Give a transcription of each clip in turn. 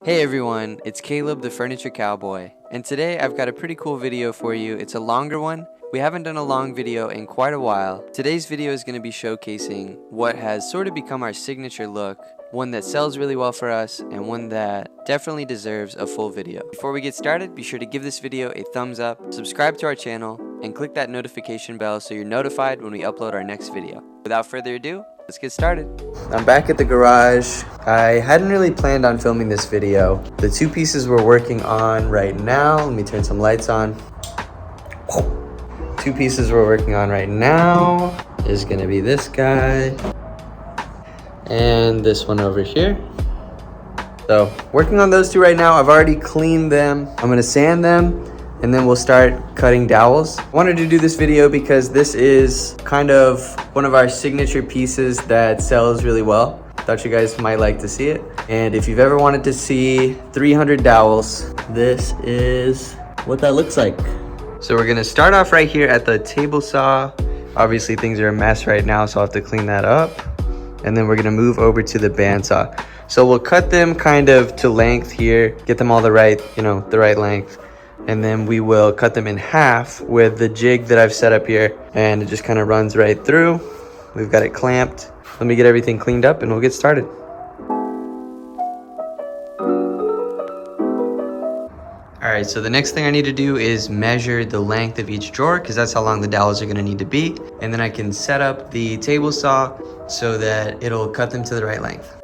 Hey everyone, it's Caleb the Furniture Cowboy, and today I've got a pretty cool video for you. It's a longer one. We haven't done a long video in quite a while. Today's video is going to be showcasing what has sort of become our signature look, one that sells really well for us, and one that definitely deserves a full video. Before we get started, be sure to give this video a thumbs up, subscribe to our channel, and click that notification bell so you're notified when we upload our next video. Without further ado, let's get started. I'm back at the garage. I hadn't really planned on filming this video. The two pieces we're working on right now, let me turn some lights on. Two pieces we're working on right now is gonna be this guy and this one over here. So working on those two right now. I've already cleaned them. I'm gonna sand them and then we'll start cutting dowels. I wanted to do this video because this is kind of one of our signature pieces that sells really well. Thought you guys might like to see it. And if you've ever wanted to see 300 dowels, this is what that looks like. So we're gonna start off right here at the table saw. Obviously things are a mess right now, so I'll have to clean that up. And then we're gonna move over to the bandsaw. So we'll cut them kind of to length here, get them all the right length. And then we will cut them in half with the jig that I've set up here, and it just kind of runs right through. We've got it clamped. Let me get everything cleaned up and we'll get started. All right, so the next thing I need to do is measure the length of each drawer because that's how long the dowels are gonna need to be. And then I can set up the table saw so that it'll cut them to the right length.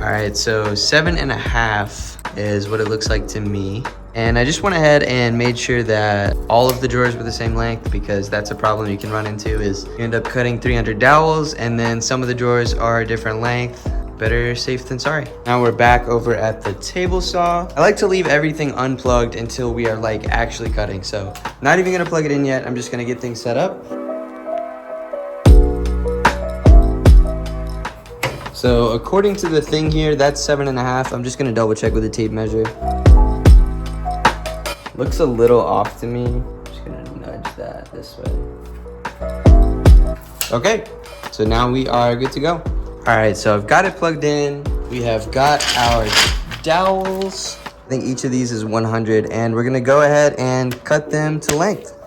All right, so 7.5 is what it looks like to me. And I just went ahead and made sure that all of the drawers were the same length because that's a problem you can run into is you end up cutting 300 dowels and then some of the drawers are a different length. Better safe than sorry. Now we're back over at the table saw. I like to leave everything unplugged until we are like actually cutting. So not even gonna plug it in yet. I'm just gonna get things set up. So according to the thing here, that's 7.5. I'm just gonna double check with the tape measure. Looks a little off to me. I'm just gonna nudge that this way. Okay, so now we are good to go. All right, so I've got it plugged in. We have got our dowels. I think each of these is 100, and we're gonna go ahead and cut them to length.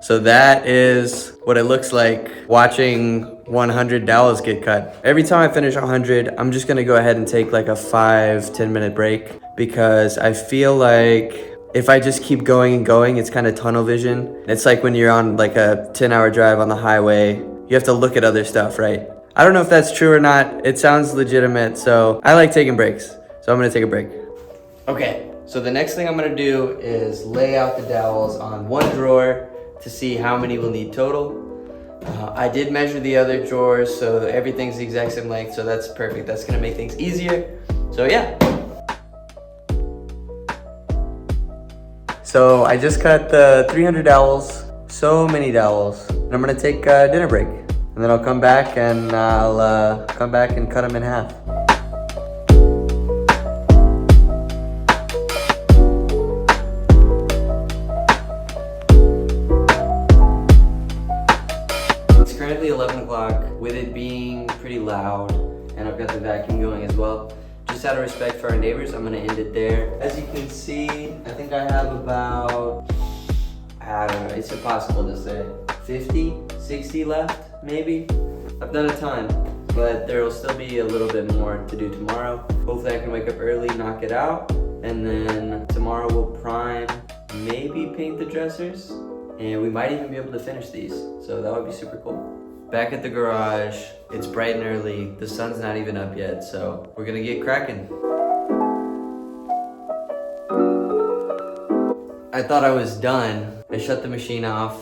So that is what it looks like watching 100 dowels get cut. Every time I finish 100, I'm just gonna go ahead and take like a 5-10 minute break because I feel like if I just keep going and going, it's kind of tunnel vision. It's like when you're on like a 10-hour drive on the highway, you have to look at other stuff, right? I don't know if that's true or not. It sounds legitimate, so I like taking breaks. So I'm gonna take a break. Okay, so the next thing I'm gonna do is lay out the dowels on one drawer to see how many we'll need total. I did measure the other drawers, so everything's the exact same length, so that's perfect. That's gonna make things easier. So yeah. So I just cut the 300 dowels, so many dowels. And I'm gonna take a dinner break. And then I'll come back and I'll come back and cut them in half. Currently 11 o'clock, with it being pretty loud, and I've got the vacuum going as well. Just out of respect for our neighbors, I'm gonna end it there. As you can see, I think I have about, I don't know, it's impossible to say, 50, 60 left, maybe? I've done a ton, but there will still be a little bit more to do tomorrow. Hopefully I can wake up early, knock it out, and then tomorrow we'll prime, maybe paint the dressers. And we might even be able to finish these, so that would be super cool. Back at the garage, it's bright and early. The sun's not even up yet, so we're gonna get cracking. I thought I was done. I shut the machine off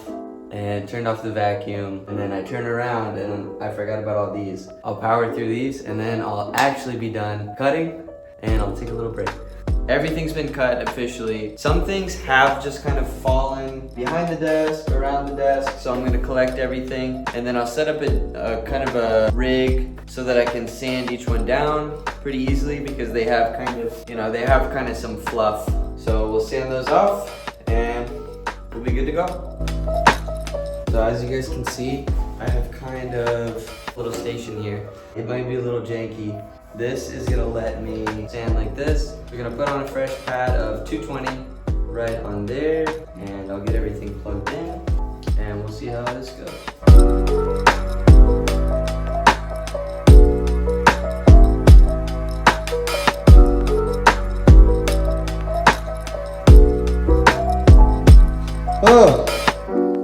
and turned off the vacuum, and then I turned around and I forgot about all these. I'll power through these, and then I'll actually be done cutting, and I'll take a little break. Everything's been cut officially. Some things have just kind of fallen behind the desk, around the desk, so I'm gonna collect everything and then I'll set up a kind of a rig so that I can sand each one down pretty easily because they have kind of, they have kind of some fluff. So we'll those off and we'll be good to go. So as you guys can see, I have kind of a little station here. It might be a little janky. This is gonna let me sand like this. We're gonna put on a fresh pad of 220 right on there, and I'll get everything plugged in and we'll see how this goes. Oh,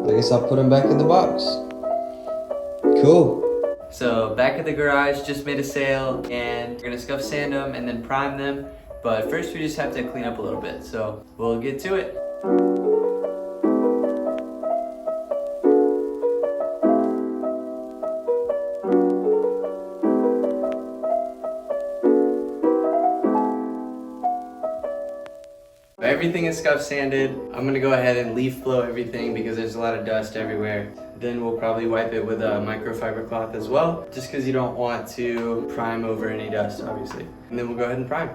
I guess I'll put them back in the box. Cool. So back at the garage, just made a sale, and we're gonna scuff sand them and then prime them. But first we just have to clean up a little bit. So we'll get to it. Everything is scuff sanded. I'm gonna go ahead and leaf blow everything because there's a lot of dust everywhere. Then we'll probably wipe it with a microfiber cloth as well, just because you don't want to prime over any dust, obviously. And then we'll go ahead and prime.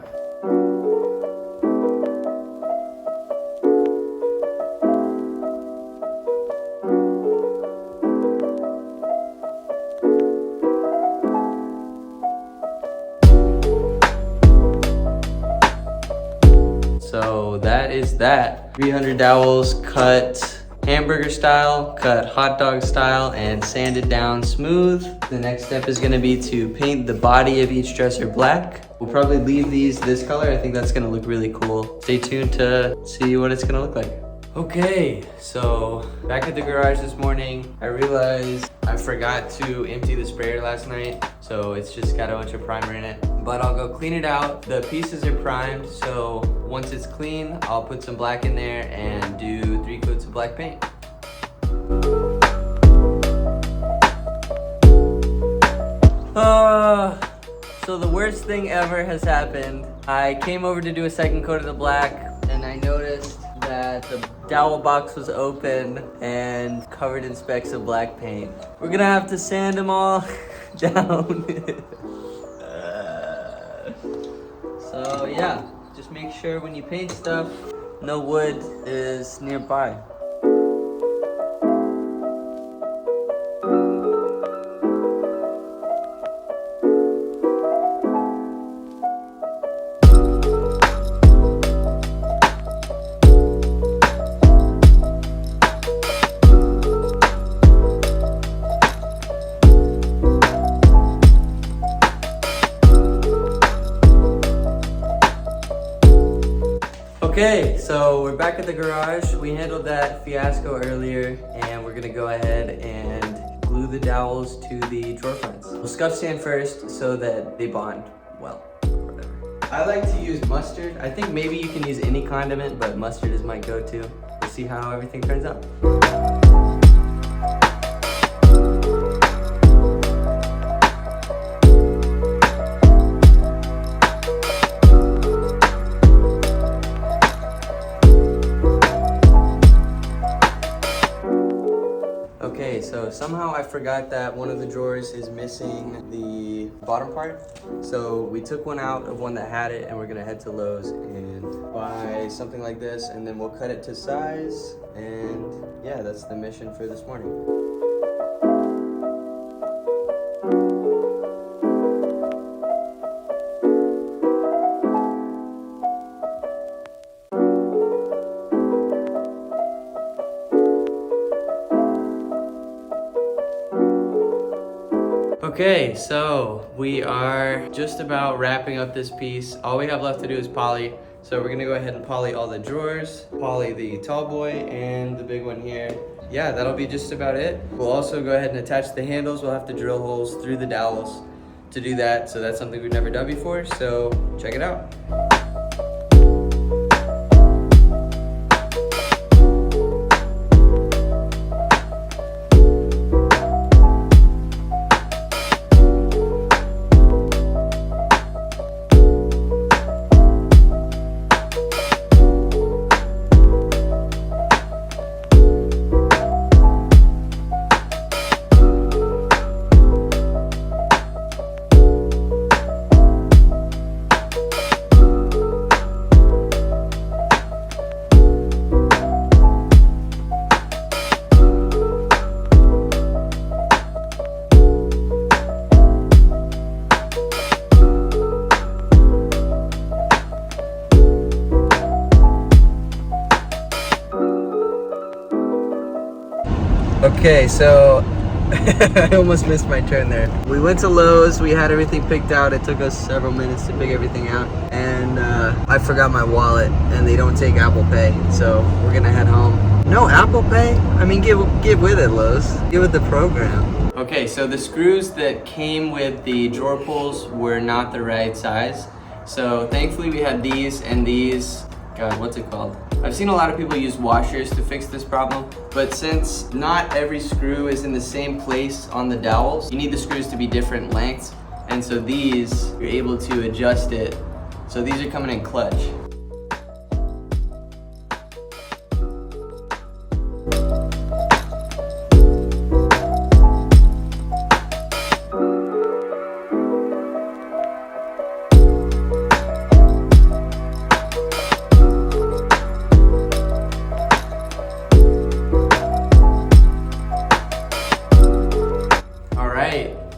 So that is that. 300 dowels cut hamburger style, cut hot dog style, and sanded down smooth. The next step is gonna be to paint the body of each dresser black. We'll probably leave these this color. I think that's gonna look really cool. Stay tuned to see what it's gonna look like. Okay, so back at the garage this morning, I realized I forgot to empty the sprayer last night, so it's just got a bunch of primer in it. But I'll go clean it out. The pieces are primed, so once it's clean, I'll put some black in there and do 3 coats of black paint. So the worst thing ever has happened. I came over to do a second coat of the black, and I noticed that the dowel box was open and covered in specks of black paint. We're gonna have to sand them all down. So yeah, just make sure when you paint stuff, no wood is nearby. Okay, so we're back at the garage. We handled that fiasco earlier, and we're gonna go ahead and glue the dowels to the drawer fronts. We'll scuff sand first so that they bond well, or whatever. I like to use mustard. I think maybe you can use any condiment, but mustard is my go-to. We'll see how everything turns out. Okay, so somehow I forgot that one of the drawers is missing the bottom part. So we took one out of one that had it, and we're gonna head to Lowe's and buy something like this, and then we'll cut it to size. And yeah, that's the mission for this morning. Okay, so we are just about wrapping up this piece. All we have left to do is poly. So we're gonna go ahead and poly all the drawers, poly the tall boy and the big one here. Yeah, that'll be just about it. We'll also go ahead and attach the handles. We'll have to drill holes through the dowels to do that. So that's something we've never done before, so check it out. Okay, so I almost missed my turn there. We went to Lowe's, we had everything picked out. It took us several minutes to pick everything out. And I forgot my wallet, and they don't take Apple Pay. So we're gonna head home. No Apple Pay? I mean, get with it, Lowe's. Get with the program. Okay, so the screws that came with the drawer pulls were not the right size. So thankfully we had these and these. God, what's it called? I've seen a lot of people use washers to fix this problem, but since not every screw is in the same place on the dowels, you need the screws to be different lengths, and so these, you're able to adjust it. So these are coming in clutch.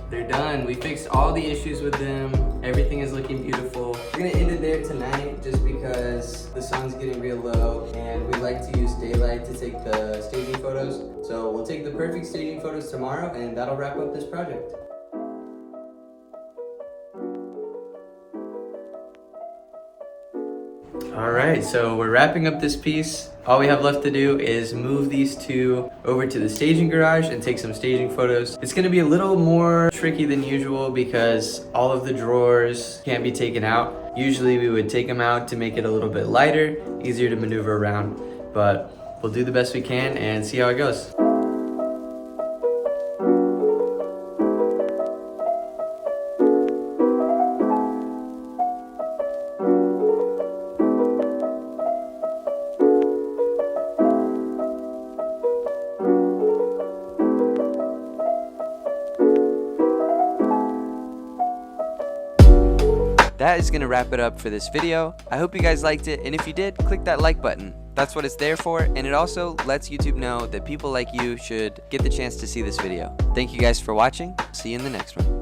They're done. We fixed all the issues with them. Everything is looking beautiful. We're gonna end it there tonight just because the sun's getting real low and we like to use daylight to take the staging photos. So we'll take the perfect staging photos tomorrow and that'll wrap up this project. All right, so we're wrapping up this piece. All we have left to do is move these two over to the staging garage and take some staging photos. It's gonna be a little more tricky than usual because all of the drawers can't be taken out. Usually we would take them out to make it a little bit lighter, easier to maneuver around, but we'll do the best we can and see how it goes. That is gonna wrap it up for this video. I hope you guys liked it, and if you did, click that like button. That's what it's there for, and it also lets YouTube know that people like you should get the chance to see this video. Thank you guys for watching. See you in the next one.